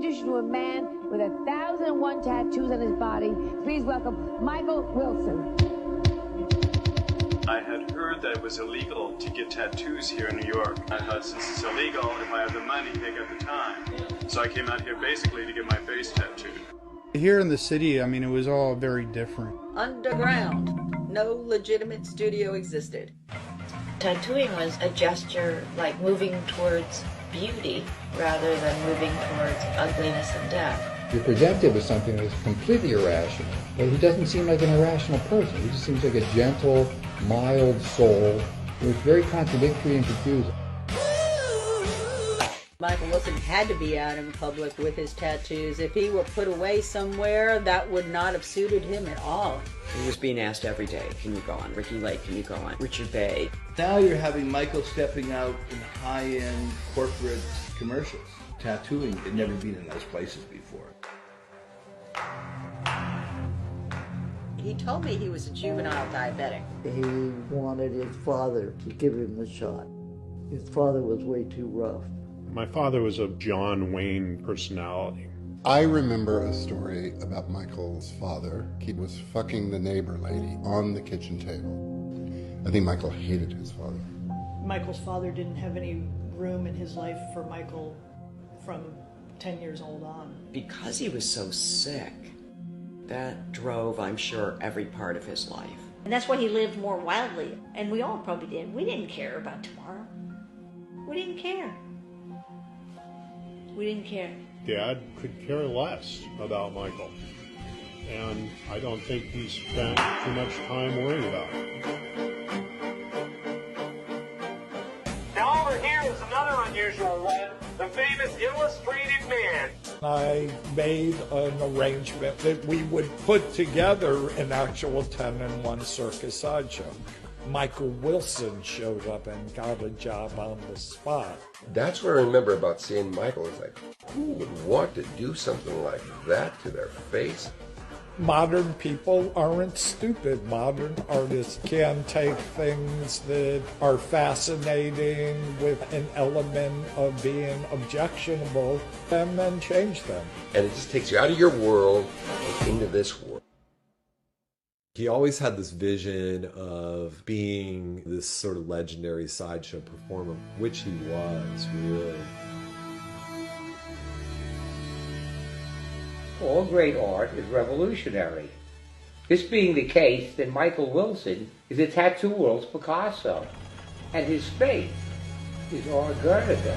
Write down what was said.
introduce you to a man with 1,001 tattoos on his body. Please welcome Michael Wilson. I had heard that it was illegal to get tattoos here in New York. I thought since it's illegal, if I have the money, they got the time. So I came out here basically to get my face tattooed. Here in the city, I mean, it was all very different. Underground. No legitimate studio existed. Tattooing was a gesture like moving towards beauty rather than moving towards ugliness and death. You're presented with something that is completely irrational. But he doesn't seem like an irrational person. He just seems like a gentle, mild soul who is very contradictory and confusing. Michael Wilson had to be out in public with his tattoos. If he were put away somewhere, that would not have suited him at all. He was being asked every day, can you go on Ricky Lake, can you go on Richard Bay? Now you're having Michael stepping out in high-end corporate commercials. Tattooing had never been in those places before. He told me he was a juvenile diabetic. He wanted his father to give him the shot. His father was way too rough. My father was a John Wayne personality. I remember a story about Michael's father. He was fucking the neighbor lady on the kitchen table. I think Michael hated his father. Michael's father didn't have any room in his life for Michael from 10 years old on. Because he was so sick, that drove, I'm sure, every part of his life. And that's why he lived more wildly. And we all probably did. We didn't care about tomorrow. We didn't care. We didn't care. Dad could care less about Michael. And I don't think he spent too much time worrying about it. Now over here is another unusual one, the famous illustrated man. I made an arrangement that we would put together an actual 10-in-1 circus sideshow. Michael Wilson showed up and got a job on the spot. That's what I remember about seeing Michael. It's like, who would want to do something like that to their face? Modern people aren't stupid. Modern artists can take things that are fascinating with an element of being objectionable and then change them. And it just takes you out of your world and into this world. He always had this vision of being this sort of legendary sideshow performer, which he was, really. All great art is revolutionary. This being the case, then Michael Wilson is the tattoo world's Picasso, and his faith is our Geraldo.